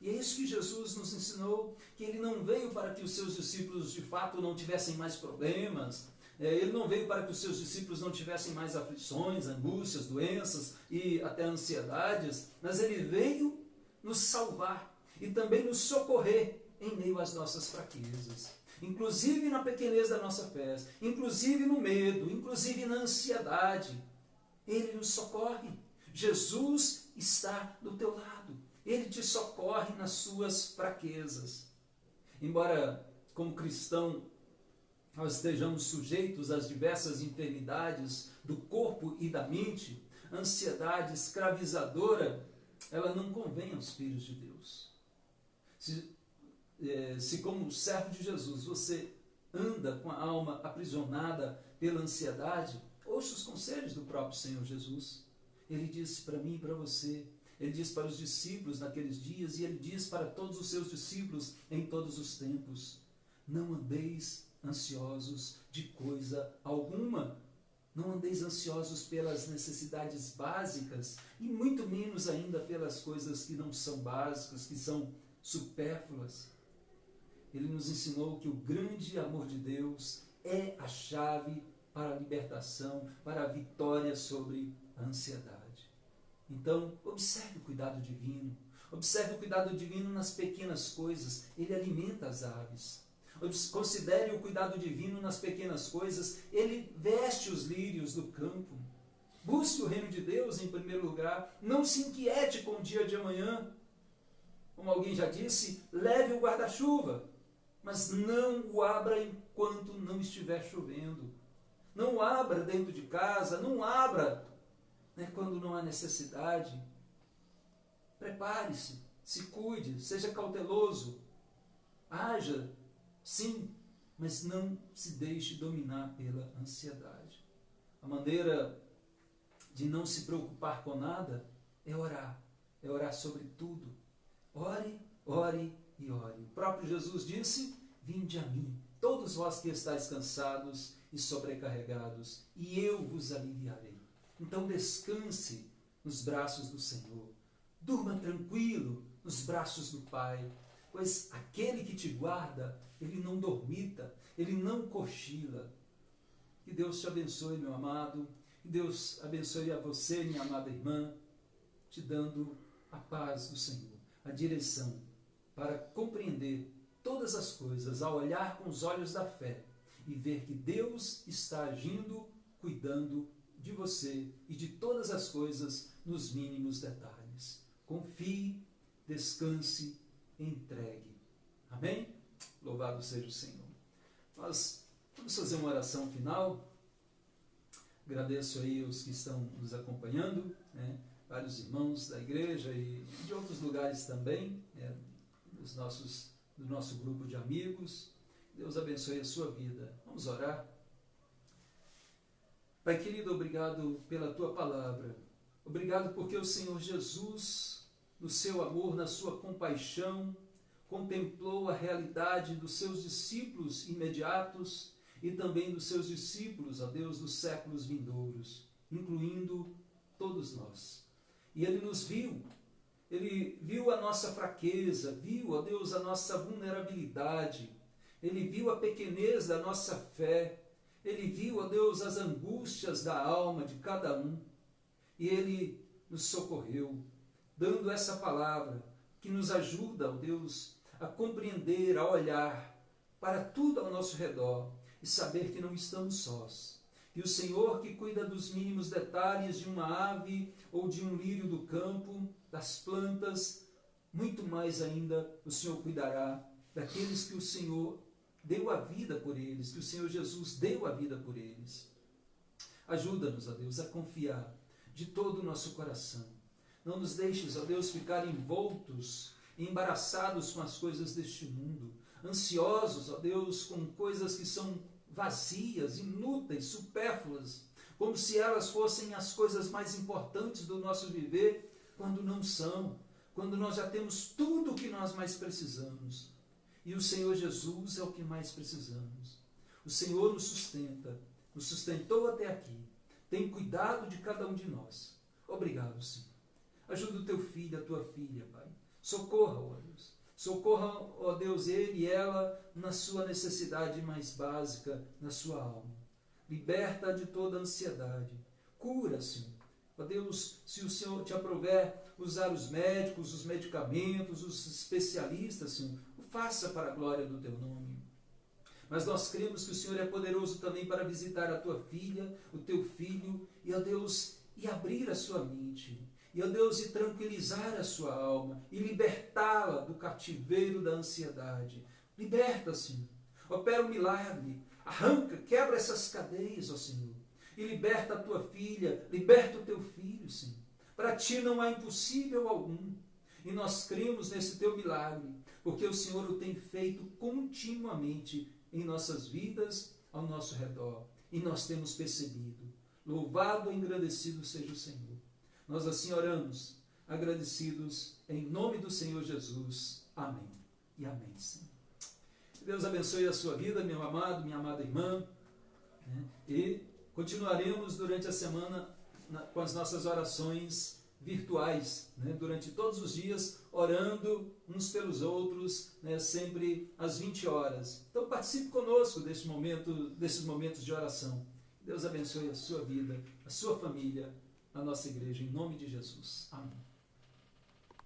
E é isso que Jesus nos ensinou, que Ele não veio para que os seus discípulos de fato não tivessem mais problemas, Ele não veio para que os seus discípulos não tivessem mais aflições, angústias, doenças e até ansiedades, mas ele veio nos salvar e também nos socorrer em meio às nossas fraquezas, inclusive na pequenez da nossa fé, inclusive no medo, inclusive na ansiedade. Ele nos socorre. Jesus está do teu lado. Ele te socorre nas suas fraquezas. Embora, como cristão, nós estejamos sujeitos às diversas enfermidades do corpo e da mente, a ansiedade escravizadora, ela não convém aos filhos de Deus. Se como servo de Jesus você anda com a alma aprisionada pela ansiedade, ouça os conselhos do próprio Senhor Jesus. Ele disse para mim e para você, ele disse para os discípulos naqueles dias, e ele diz para todos os seus discípulos em todos os tempos: não andeis ansiosos de coisa alguma. Não andeis ansiosos pelas necessidades básicas, e muito menos ainda pelas coisas que não são básicas, que são supérfluas. Ele nos ensinou que o grande amor de Deus é a chave para a libertação, para a vitória sobre a ansiedade. Então, observe o cuidado divino. Observe o cuidado divino nas pequenas coisas. Ele alimenta as aves. Considere o cuidado divino nas pequenas coisas. Ele veste os lírios do campo. Busque o reino de Deus em primeiro lugar. Não se inquiete com o dia de amanhã. Como alguém já disse, leve o guarda-chuva, mas não o abra enquanto não estiver chovendo. Não o abra dentro de casa, não abra quando não há necessidade. Prepare-se, se cuide, seja cauteloso. Haja, sim, mas não se deixe dominar pela ansiedade. A maneira de não se preocupar com nada é orar sobre tudo. Ore, ore e ore. O próprio Jesus disse: vinde a mim, todos vós que estáis cansados e sobrecarregados, e eu vos aliviarei. Então descanse nos braços do Senhor. Durma tranquilo nos braços do Pai, pois aquele que te guarda, ele não dormita, ele não cochila. Que Deus te abençoe, meu amado. Que Deus abençoe a você, minha amada irmã, te dando a paz do Senhor, a direção para compreender todas as coisas, a olhar com os olhos da fé e ver que Deus está agindo, cuidando de você e de todas as coisas nos mínimos detalhes. Confie, descanse, entregue. Amém? Louvado seja o Senhor. Nós vamos fazer uma oração final. Agradeço aí os que estão nos acompanhando, vários irmãos da igreja e de outros lugares também, do nosso grupo de amigos. Deus abençoe a sua vida. Vamos orar. Pai querido, obrigado pela tua palavra. Obrigado porque o Senhor Jesus, no seu amor, na sua compaixão, contemplou a realidade dos seus discípulos imediatos e também dos seus discípulos, ó Deus, dos séculos vindouros, incluindo todos nós. E Ele nos viu. Ele viu a nossa fraqueza, viu, ó Deus, a nossa vulnerabilidade. Ele viu a pequenez da nossa fé. Ele viu, ó Deus, as angústias da alma de cada um. E Ele nos socorreu, dando essa palavra que nos ajuda, ó Deus, a compreender, a olhar para tudo ao nosso redor e saber que não estamos sós. Que o Senhor, que cuida dos mínimos detalhes de uma ave ou de um lírio do campo, das plantas, muito mais ainda o Senhor cuidará daqueles que o Senhor deu a vida por eles, que o Senhor Jesus deu a vida por eles. Ajuda-nos, ó Deus, a confiar de todo o nosso coração. Não nos deixes, ó Deus, ficar envoltos, embaraçados com as coisas deste mundo, ansiosos, ó Deus, com coisas que são vazias, inúteis, supérfluas, como se elas fossem as coisas mais importantes do nosso viver, quando não são, quando nós já temos tudo o que nós mais precisamos. E o Senhor Jesus é o que mais precisamos. O Senhor nos sustenta, nos sustentou até aqui, tem cuidado de cada um de nós. Obrigado, Senhor. Ajuda o teu filho, a tua filha, Pai. Socorra, ó Deus. Socorra, ó Deus, ele e ela na sua necessidade mais básica, na sua alma. Liberta de toda ansiedade. Cura, Senhor. Ó Deus, se o Senhor te aprover usar os médicos, os medicamentos, os especialistas, Senhor, o faça para a glória do teu nome. Mas nós cremos que o Senhor é poderoso também para visitar a tua filha, o teu filho, e, ó Deus, e abrir a sua mente, e, ó Deus, e tranquilizar a sua alma, e libertá-la do cativeiro da ansiedade. Liberta, Senhor. Opera um milagre. Arranca, quebra essas cadeias, ó Senhor. E liberta a tua filha, liberta o teu filho, Senhor. Para ti não há impossível algum. E nós cremos nesse teu milagre, porque o Senhor o tem feito continuamente em nossas vidas, ao nosso redor. E nós temos percebido. Louvado e engrandecido seja o Senhor. Nós assim oramos, agradecidos em nome do Senhor Jesus. Amém. E amém, Senhor. Deus abençoe a sua vida, meu amado, minha amada irmã. E continuaremos durante a semana com as nossas orações virtuais, durante todos os dias, orando uns pelos outros, sempre às 20 horas. Então participe conosco desses momentos de oração. Deus abençoe a sua vida, a sua família, a nossa igreja, em nome de Jesus. Amém.